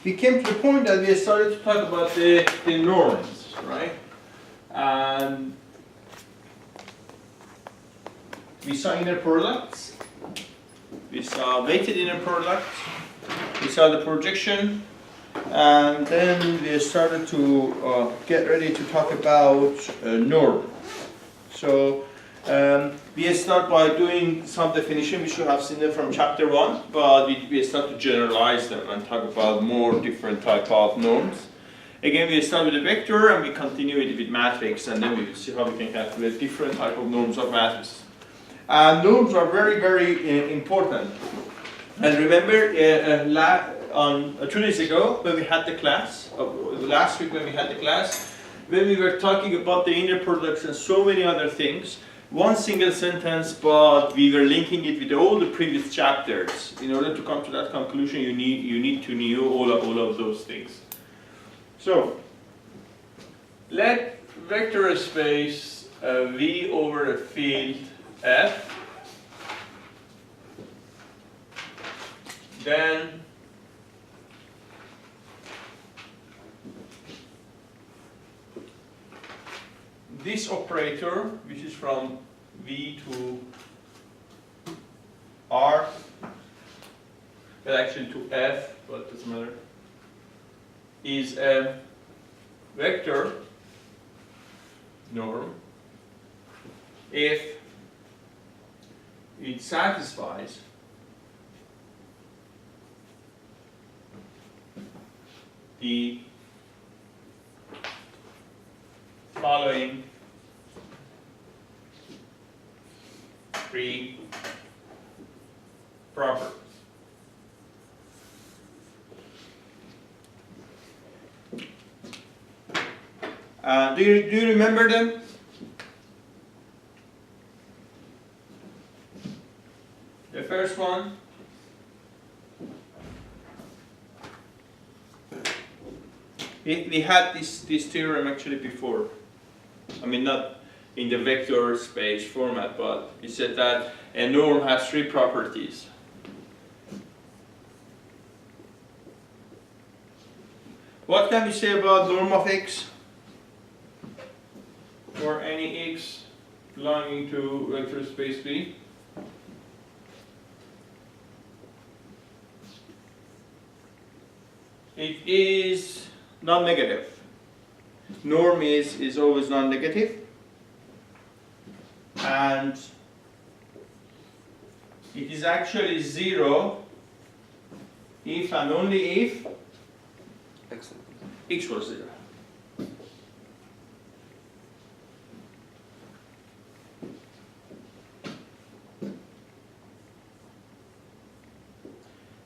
we came to the point that we started to talk about the norms, right? And we saw inner products, we saw weighted inner products, we saw the projection, and then we started to get ready to talk about norm. So we start by doing some definition, which you have seen them from chapter 1, but we start to generalize them and talk about more different type of norms. Again, we start with a vector and we continue it with matrix, and then we will see how we can calculate different type of norms of matrices. And norms are very, very important. And remember, 2 days ago when we had the class, last week when we had the class, when we were talking about the inner products and so many other things, one single sentence, but we were linking it with all the previous chapters. In order to come to that conclusion, you need to know all of those things. So, let vector space V over a field F, then this operator, which is from V to R, well actually to F, but doesn't matter, is a vector norm if it satisfies the following three properties. Do you remember them? The first one, we had this theorem actually before. I mean, not in the vector space format, but we said that a norm has three properties. What can we say about norm of X? For any X belonging to vector space V? It is non-negative. Norm is always non-negative, and it is actually 0 if and only if X was 0.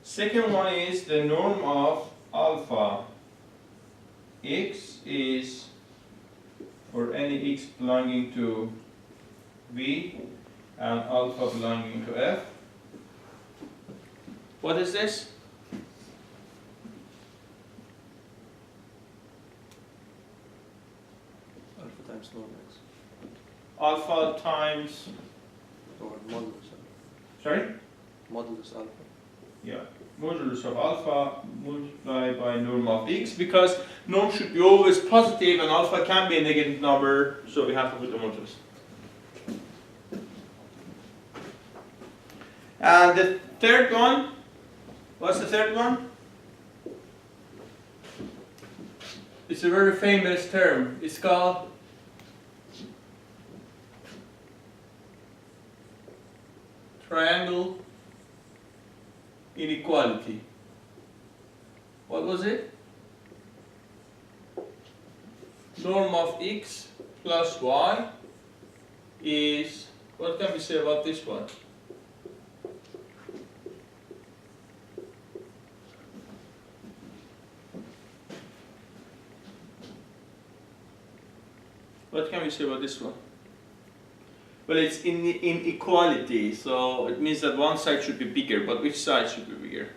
Second one is the norm of alpha X is for any X belonging to V and alpha belonging to F. What is this? Alpha times norm X. Alpha times, Or modulus. sorry? Modulus alpha. Yeah, modulus of alpha multiplied by norm of X, because norm should be always positive and alpha can be a negative number, so we have to put the modulus. And the third one, what's the third one? It's a very famous term. It's called triangle inequality. What was it? Norm of X plus Y is, what can we say about this one? What can we say about this one? Well, it's inequality, so it means that one side should be bigger, but which side should be bigger?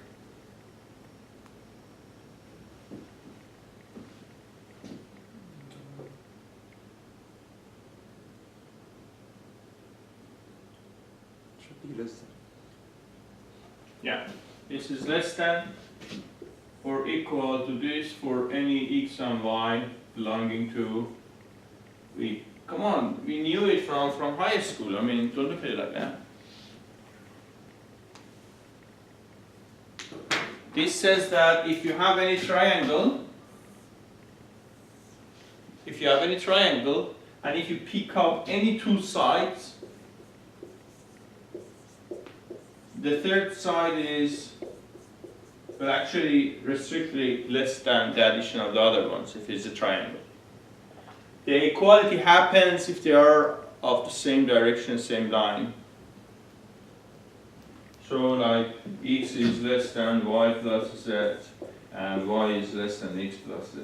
Should be less than. Yeah, this is less than for equal to this for any x and y belonging to V. Come on, we knew it from high school. I mean, don't look at it like that. This says that if you have any triangle, and if you pick up any two sides, the third side is well, actually strictly less than the addition of the other ones if it's a triangle. The equality happens if they are of the same direction, same line. So like x is less than y plus z and y is less than x plus z.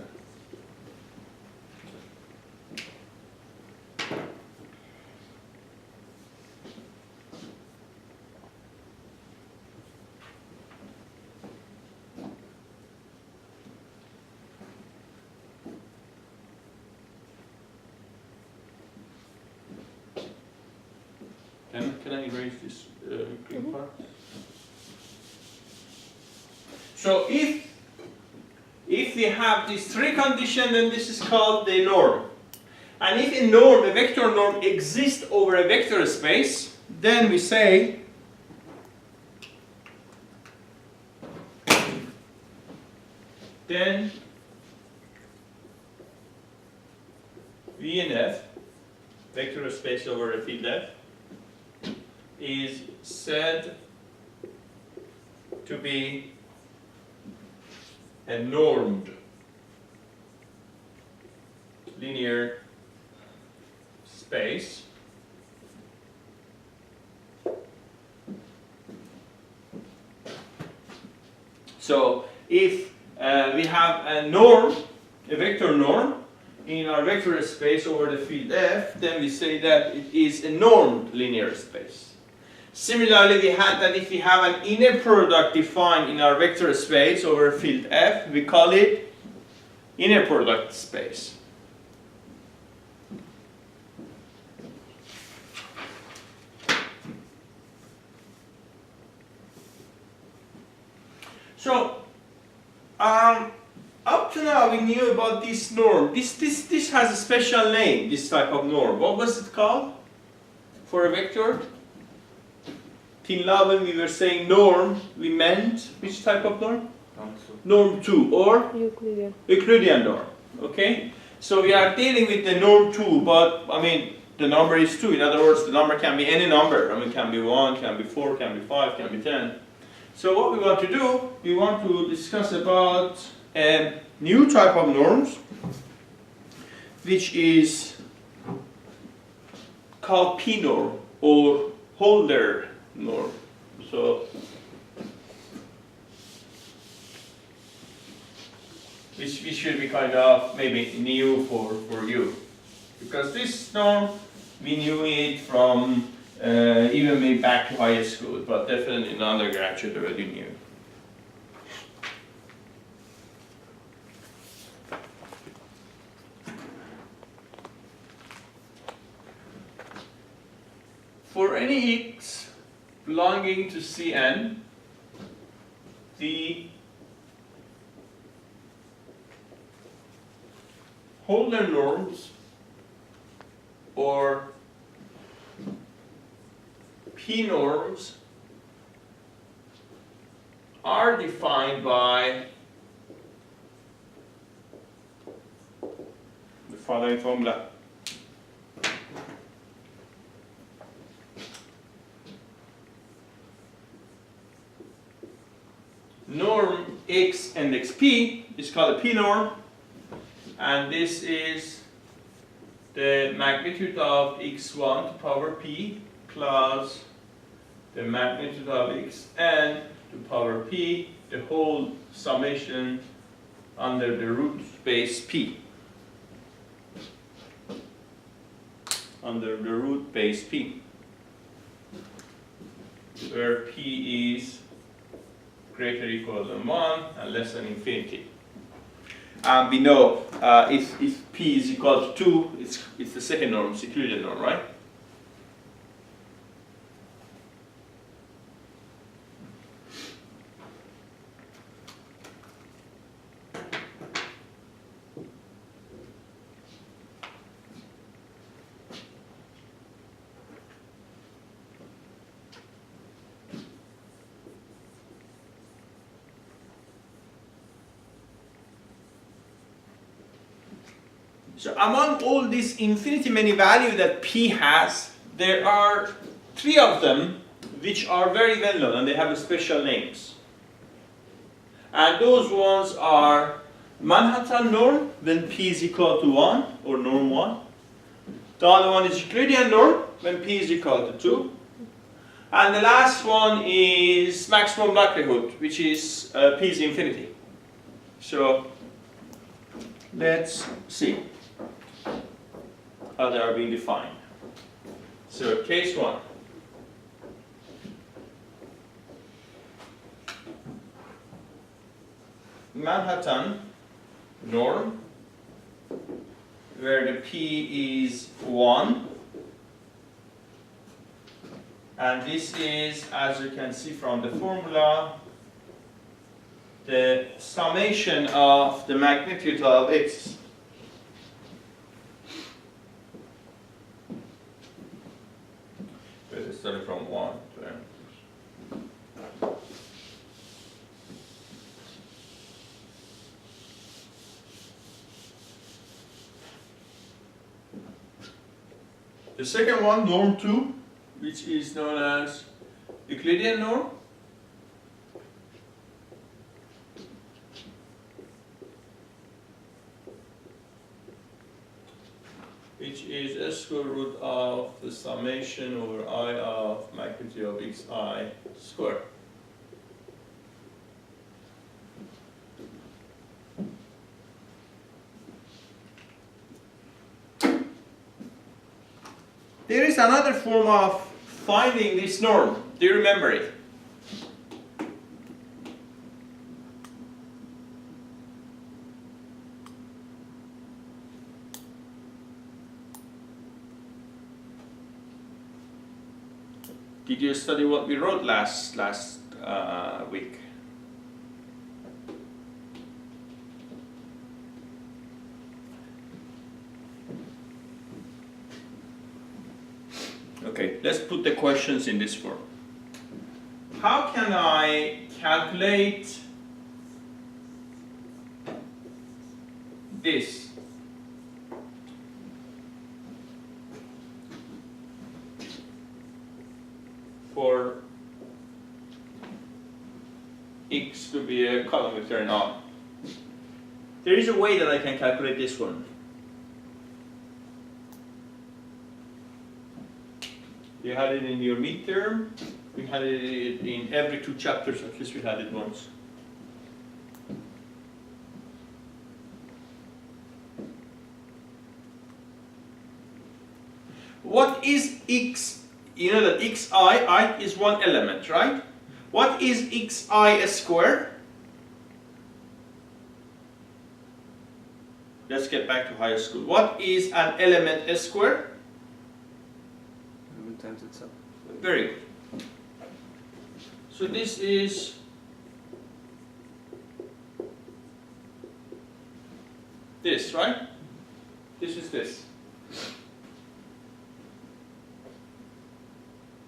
Can I erase this green part? So if we have these three conditions, then this is called the norm. And if a norm, a vector norm, exists over a vector space, then we say then V and F, vector space over a field F, is said to be a normed linear space so if we have a norm, a vector norm in our vector space over the field F, then we say that it is a normed linear space. Similarly, we had that if we have an inner product defined in our vector space over field F, we call it inner product space. So, up to now we knew about this norm. This has a special name, this type of norm. What was it called for a vector? Till now when we were saying norm, we meant which type of norm? Norm 2 or? Euclidean. Euclidean norm. Okay? So we are dealing with the norm 2, but I mean the number is 2. In other words, the number can be any number. I mean, it can be 1, can be 4, can be 5, can be 10. So what we want to do, we want to discuss about a new type of norms, which is called P norm or Holder norm. So which should be kind of maybe new for you, because this norm we knew it from even maybe back to high school, but definitely in undergraduate already knew. For any x belonging to Cn, the Holder norms or P norms are defined by the following formula. Norm x and xp is called a P norm, and this is the magnitude of x1 to power p plus the magnitude of xn to power p, the whole summation under the root base p. Under the root base p, where p is greater or equal than 1 and less than infinity. And we know if p is equal to 2, it's the second norm, it's the Euclidean norm, right? So among all these infinity many value that P has, there are 3 of them which are very well known and they have special names. And those ones are Manhattan norm when P is equal to 1 or norm 1. The other one is Euclidean norm when P is equal to 2. And the last one is maximum likelihood, which is P is infinity. So let's see how they are being defined. So case 1. Manhattan norm where the P is 1, and this is, as you can see from the formula, the summation of the magnitude of x. Let's start from 1 to n. The second one, norm 2, which is known as Euclidean norm. Which is s square root of the summation over I of magnitude of xi squared. There is another form of finding this norm. Do you remember it? Did you study what we wrote last week? Okay, let's put the questions in this form. How can I calculate this? For x to be a column vector in R. There is a way that I can calculate this one. You had it in your midterm. We had it in every 2 chapters, at least we had it once. What is x? You know that xi, I is one element, right? What is xi squared? Let's get back to higher school. What is an element s squared? Element times itself. Very good. So this is this, right? This is this.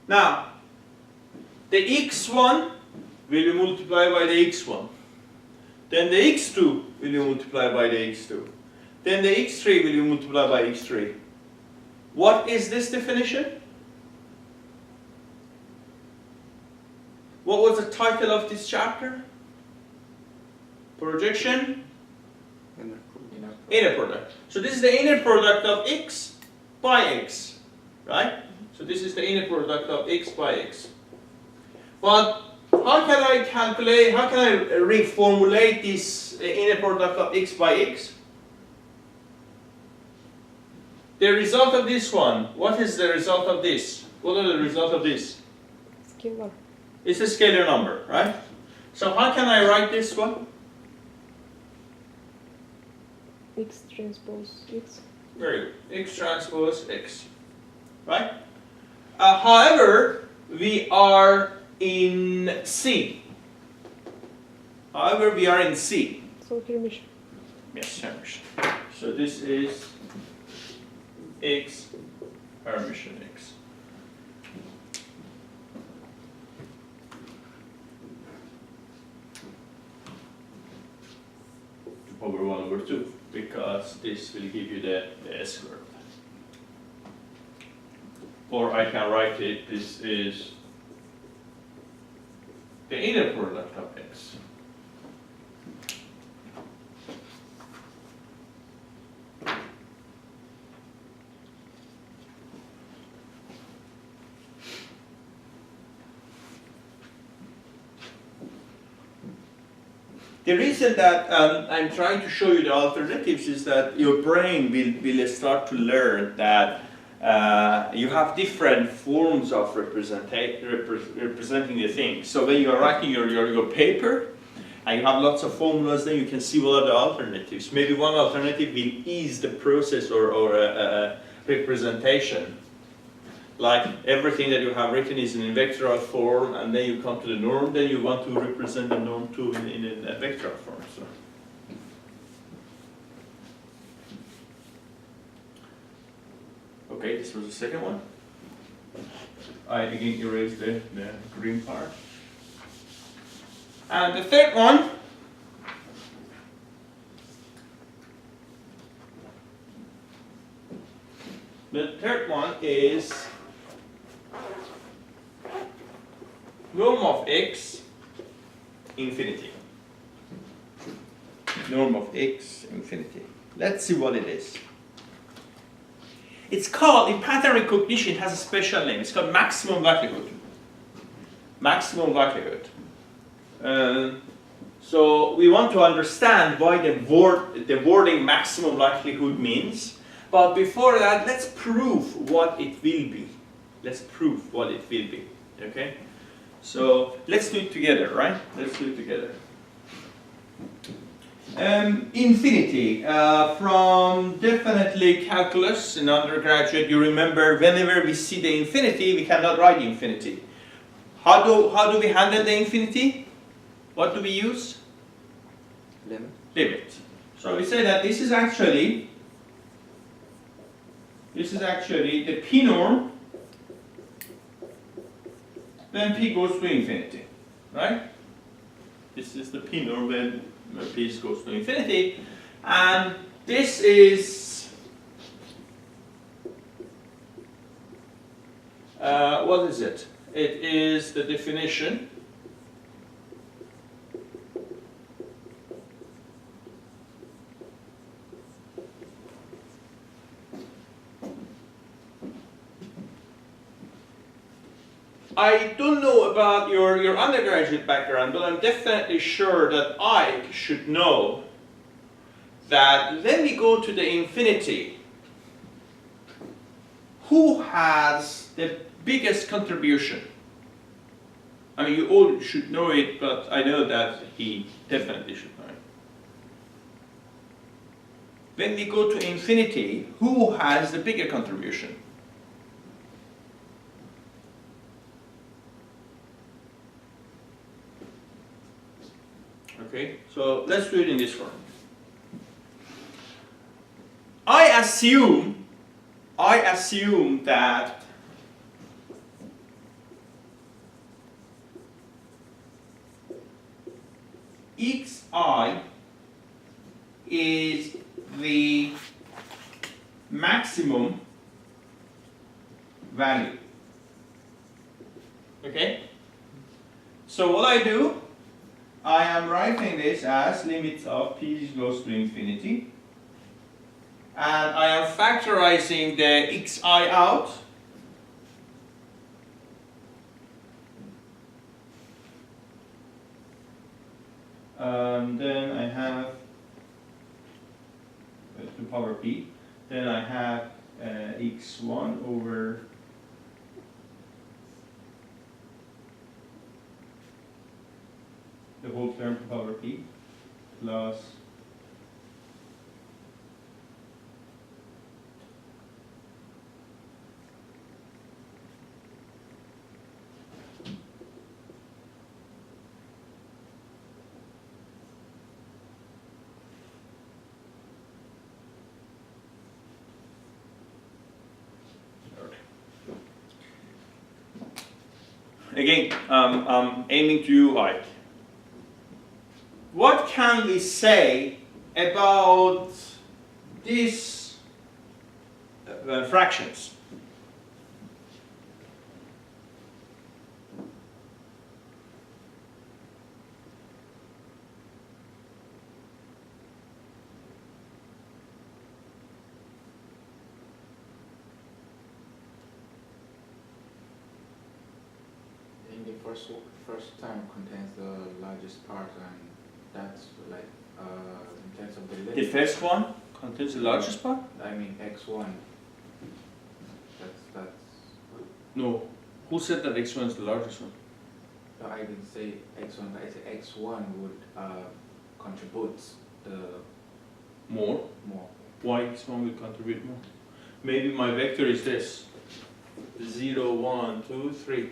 Now, the x1 will be multiplied by the x1. Then the x2 will be multiplied by the x2. Then the x3 will be multiplied by x3. What is this definition? What was the title of this chapter? Projection? Inner product. So this is the inner product of x by x, right? So this is the inner product of x by x. But how can I calculate, how can I reformulate this inner product of x by x? The result of this one, what is the result of this? What are the results of this? Scalar. It's a scalar number, right? So how can I write this one? X transpose X. Very good. X transpose X, right? However, we are in C. However, we are in C. So Hermitian. Yes, Hermitian. So this is X, Hermitian X. over 1 over 2, because this will give you the S curve. Or I can write it, this is the inner product of X. The reason that I'm trying to show you the alternatives is that your brain will start to learn that you have different forms of representing the thing. So when you are writing your paper and you have lots of formulas, then you can see what are the alternatives. Maybe one alternative will ease the process or representation. Like everything that you have written is in a vectoral form, and then you come to the norm, then you want to represent the norm too in a vectoral form. So. Okay, this was the second one. I again erased the green part. And the third one, is norm of x infinity. Norm of x infinity. Let's see what it is. It's called, in pattern recognition, it has a special name. It's called maximum likelihood. Maximum likelihood. So we want to understand why the wording maximum likelihood means. But before that, let's prove what it will be. Let's prove what it will be. Okay? So let's do it together, right? Let's do it together. Infinity. From definitely calculus in undergraduate, you remember whenever we see the infinity, we cannot write infinity. How do we handle the infinity? What do we use? Limit. Limit. So we say that this is actually the P norm when P goes to infinity, right? This is the P norm when P goes to infinity, and this is what is it? It is the definition I don't know about your undergraduate background, but I'm definitely sure that I should know that when we go to the infinity, who has the biggest contribution? I mean, you all should know it, but I know that he definitely should know it. When we go to infinity, who has the bigger contribution? Okay, so let's do it in this form. I assume that xi is the maximum value. Okay? So what I do, I am writing this as limits of p goes to infinity, and I am factorizing the xi out. Then I have to power p. Then I have x1 over the whole term to power p plus again, I'm aiming to you like, what can we say about these fractions. In the first term contains the largest part, and that's like in terms of the limit. The first one contains the largest part? I mean x1. That's. No. Who said that x1 is the largest one? No, I didn't say x1, but I said x1 would contribute the More. more. Why x1 will contribute more? Maybe my vector is this. 0, 1, 2, 3.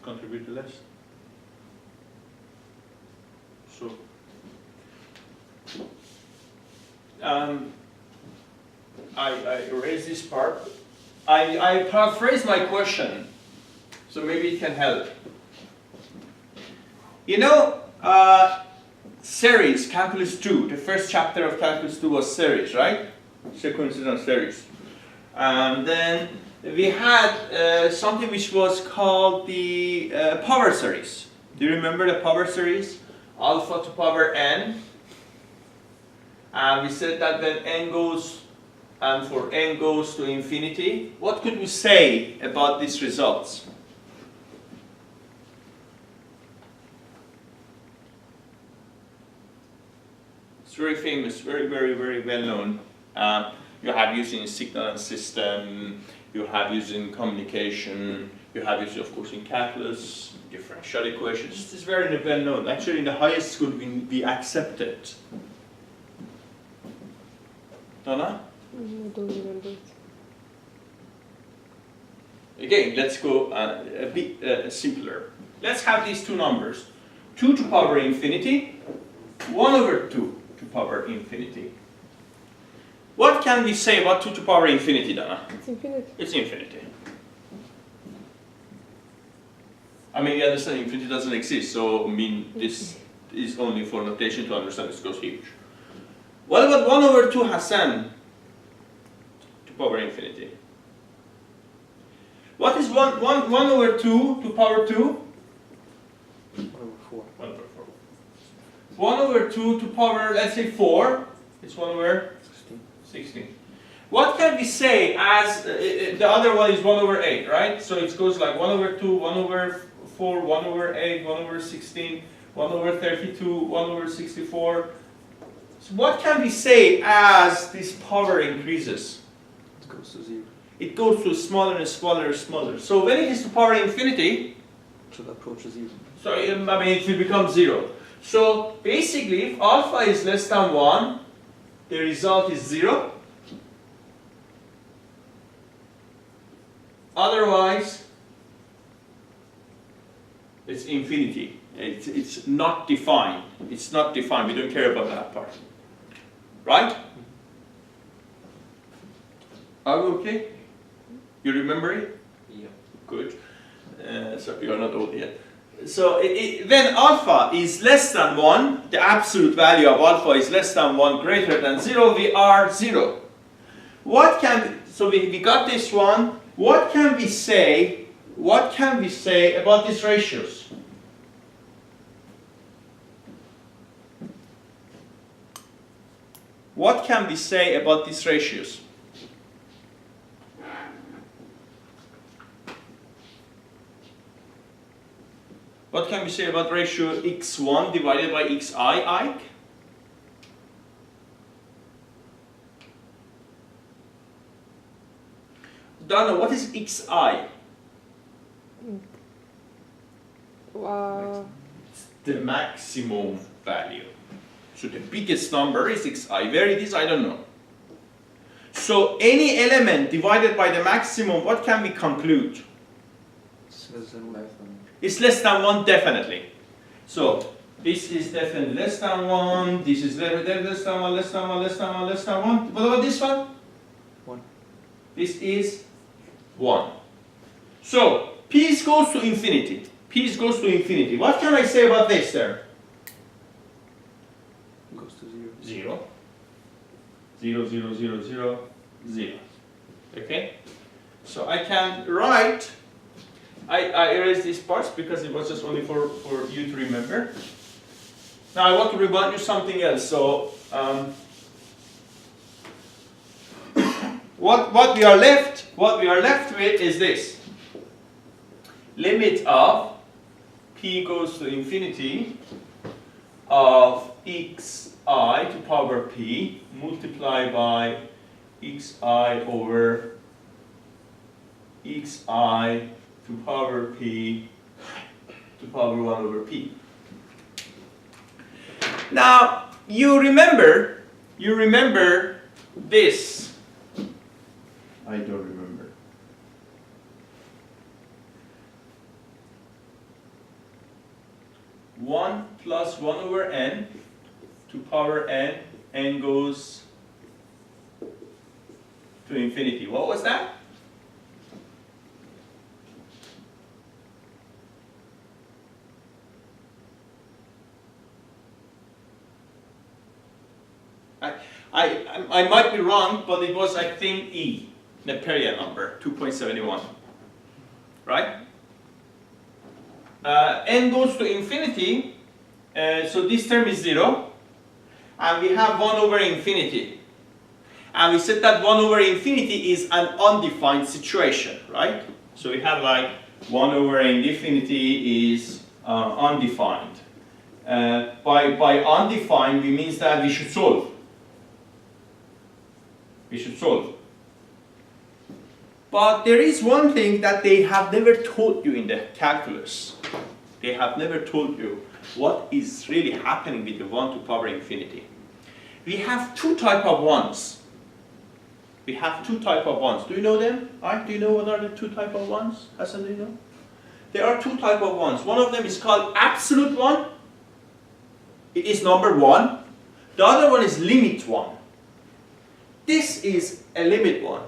Contribute less. So, I erase this part. I paraphrase my question, so maybe it can help. You know, series, calculus 2, the first chapter of calculus 2 was series, right? Sequences and series. And then we had something which was called the power series. Do you remember the power series? Alpha to power n. And we said that when n goes, and for n goes to infinity, what could we say about these results? It's very famous, very, very, very well known. You have used in signal and system, you have used in communication, you have used, of course, in calculus, differential equations. This is very well known. Actually, in the highest school, we accept it. Donna? I don't remember it. Again, let's go a bit simpler. Let's have these two numbers. 2 to power infinity, 1 over 2 to power infinity. What can we say about 2 to power infinity, Dana? It's infinite. It's infinity. I mean, you understand infinity doesn't exist, so I mean, this is only for notation to understand this goes huge. What about 1 over 2 Hassan to power infinity? What is 1 over 2 to power 2? 1 over 4. 1 over 4. 1 over 2 to power, let's say 4, it's 1 over 16. What can we say as, the other one is 1 over 8, right? So it goes like 1 over 2, 1 over 4, 1 over 8, 1 over 16, 1 over 32, 1 over 64. So what can we say as this power increases? It goes to 0. It goes to smaller and smaller and smaller. So when it is to power infinity, It should approach 0. so I mean it will become 0. So basically, if alpha is less than 1, the result is 0. Otherwise, it's infinity. It's not defined. It's not defined. We don't care about that part. Right? Are we okay? You remember it? Yeah. Good. So you're not old yet. So when alpha is less than 1, the absolute value of alpha is less than 1, greater than 0, we are 0. What can, so we got this one. What can we say about these ratios? What can we say about these ratios? What can we say about ratio x1 divided by xi, Ike? Donna, what is xi? It's the maximum value. So the biggest number is xi. Where it is, I don't know. So any element divided by the maximum, what can we conclude? It's less than 1. It's less than 1, definitely. So this is definitely less than 1. This is less than 1, less than 1, less than 1, less than 1. What about this one? 1. This is 1. So p goes to infinity. P goes to infinity. What can I say about this there? goes to 0. 0. 0, 0, 0, 0, 0. Okay? So I can write, I erased these parts because it was just only for you to remember. Now I want to remind you something else. So what we are left with is this. Limit of p goes to infinity of xi to power p multiplied by xi over xi to power p to power 1 over p. Now you remember this. I don't remember. One plus 1 over n to power n goes to infinity. What was that? I might be wrong, but it was, I think, E, Neperian number, 2.71. Right? N goes to infinity, so this term is 0, and we have 1 over infinity. And we said that 1 over infinity is an undefined situation, right? So we have like 1 over infinity is undefined. By undefined, we means that we should solve. We should solve. But there is one thing that they have never taught you in the calculus. They have never told you what is really happening with the 1 to power infinity. We have two types of 1s. We have two types of 1s. Do you know them? Right? Do you know what are the two types of 1s? Hassan, do you know? There are two types of 1s. One of them is called absolute 1. It is number 1. The other one is limit 1. This is a limit 1.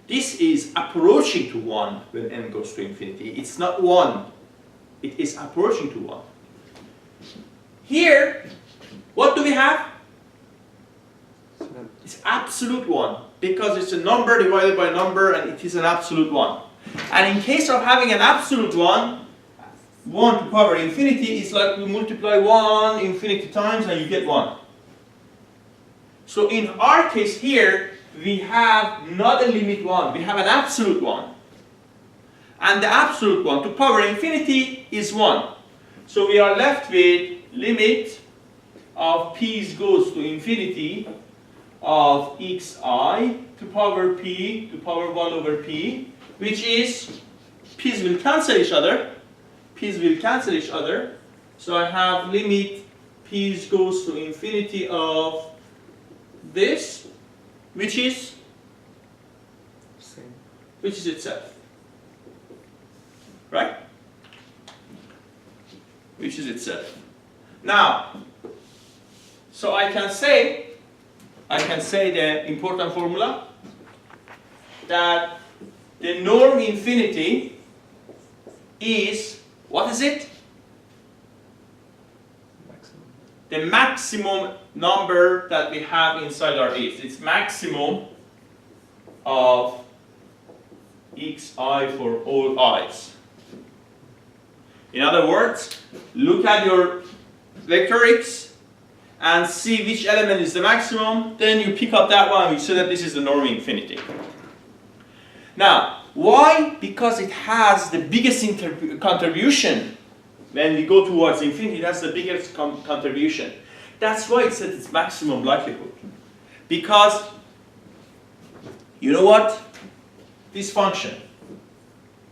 This is approaching to 1 when n goes to infinity. It's not 1. It is approaching to 1. Here, what do we have? It's absolute 1 because it's a number divided by number and it is an absolute 1. And in case of having an absolute 1, 1 to power infinity is like you multiply 1 infinity times and you get 1. So in our case here, we have not a limit 1, we have an absolute 1. And the absolute 1 to power infinity is 1. So we are left with limit of p goes to infinity of xi to power p to power 1 over p, which is, p's will cancel each other. P's will cancel each other. So I have limit p goes to infinity of this, which is Same. which is itself, right? Which is itself. Now, so I can say the important formula that the norm infinity is, what is it? Maximum. The maximum number that we have inside our if. It's maximum of xi for all i's. In other words, look at your vector x and see which element is the maximum, then you pick up that one, you say that this is the norm infinity. Now, why? Because it has the biggest contribution. When we go towards infinity, that's the biggest contribution. That's why it says it's maximum likelihood. Because, you know what? This function,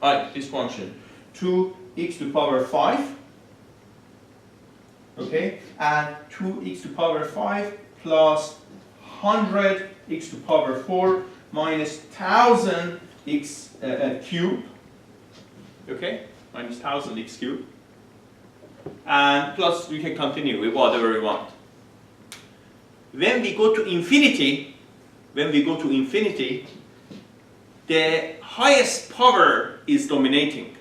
this function, 2x to power 5, okay, and 2x to power 5 plus 100x to power 4 minus 1000x cubed, okay, minus 1000x cubed, and plus we can continue with whatever we want. When we go to infinity, the highest power is dominating.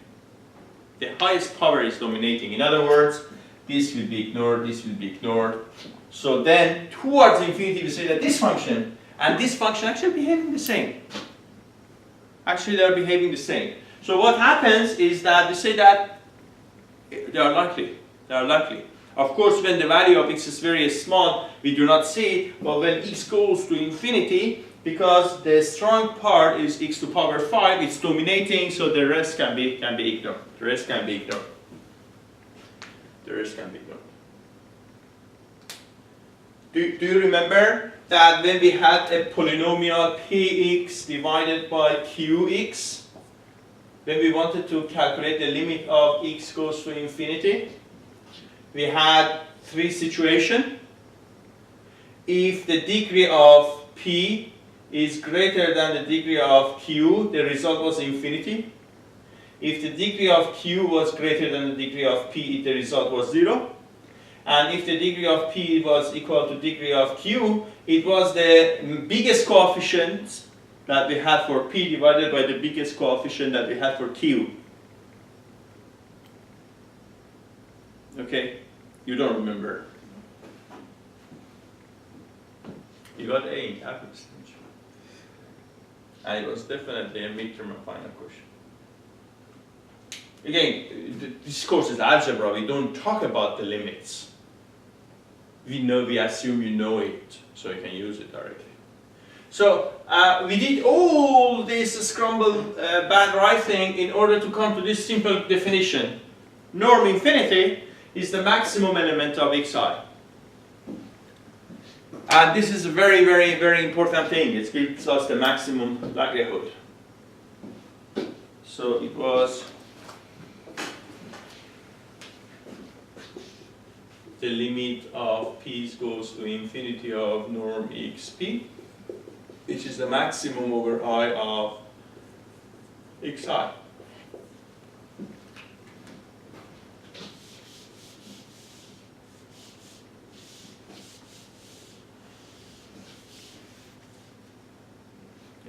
The highest power is dominating. In other words, this will be ignored, this will be ignored, So then towards infinity we say that this function and this function actually behaving the same. Actually they are behaving the same. So what happens is that we say that they are likely. They are likely. Of course when the value of x is very small we do not see it, but when x goes to infinity, because the strong part is x to power 5, it's dominating, so the rest can be ignored. The rest can be ignored. The rest can be ignored. Do you remember that when we had a polynomial px divided by qx, when we wanted to calculate the limit of x goes to infinity, we had three situations. If the degree of p is greater than the degree of q, the result was infinity. If the degree of q was greater than the degree of p, the result was 0. And if the degree of p was equal to degree of q, it was the biggest coefficient that we had for p divided by the biggest coefficient that we had for q. Okay, you don't remember. You got A in calculus, didn't you? And it was definitely a midterm and final question. Again, this course is algebra. We don't talk about the limits. We assume you know it, so you can use it directly. So we did all this scrambled bad writing in order to come to this simple definition. Norm infinity is the maximum element of xi. And this is a very, very, very important thing. It gives us the maximum likelihood. So it was the limit of p goes to infinity of norm xp, which is the maximum over I of xi.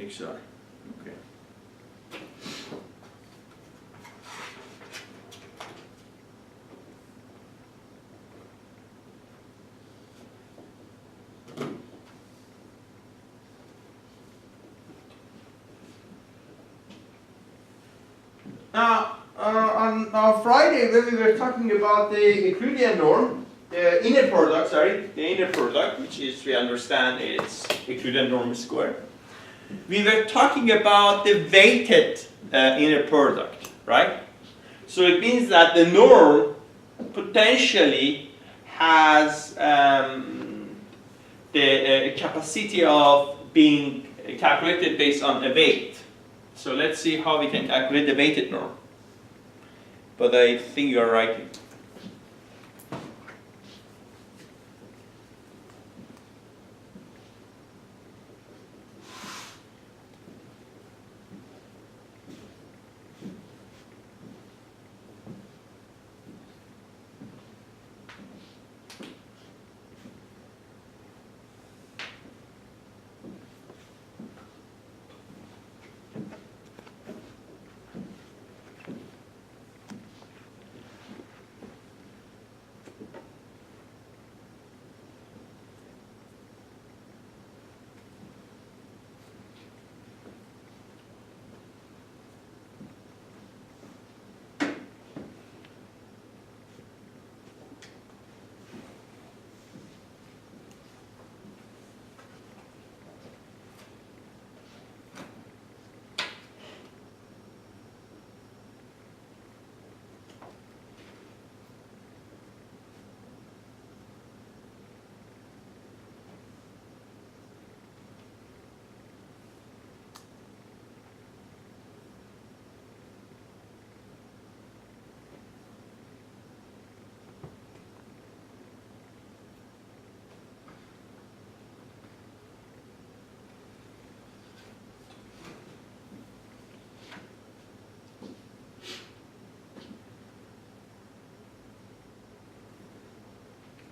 xi, okay. Now, on Friday, when we were talking about the Euclidean norm, the inner product, which is, we understand, it's Euclidean norm squared. We were talking about the weighted inner product, right? So it means that the norm potentially has the capacity of being calculated based on a weight. So let's see how we can calculate the weighted norm. But I think you're right.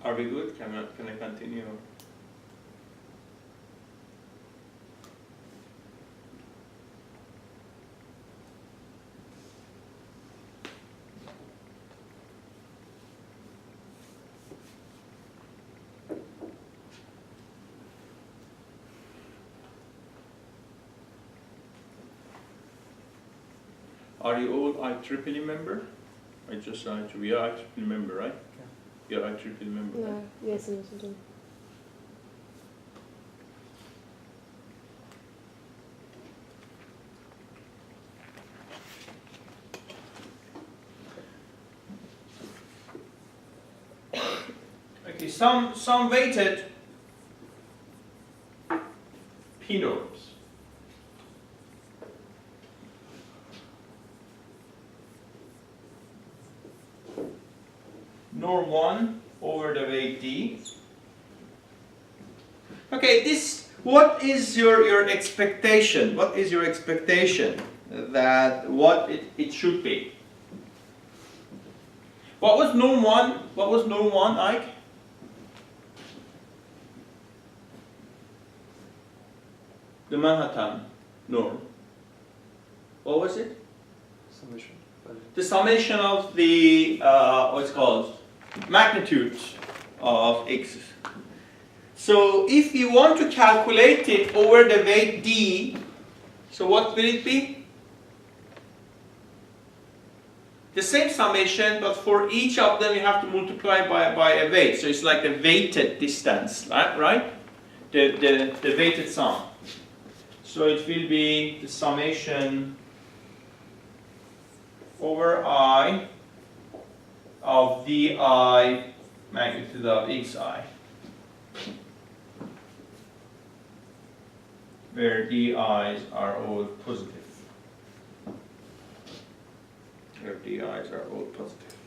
Are we good? Can I continue? Are you all IEEE member? I just IEEE. We are IEEE member, right? You're IEEE member. Right? No, yes, yes. Okay, some weighted P norms. Norm 1 over the weight D. Okay, this, what is your expectation? What is your expectation that what it should be? What was norm 1? What was norm 1, Ike? The Manhattan norm. What was it? Summation. The summation of the, what's called, magnitudes of x. So if you want to calculate it over the weight D, so what will it be? The same summation, but for each of them you have to multiply by a weight. So it's like the weighted distance, right? The weighted sum. So it will be the summation over I of di magnitude of xi, where di's are all positive. Where di's are all positive.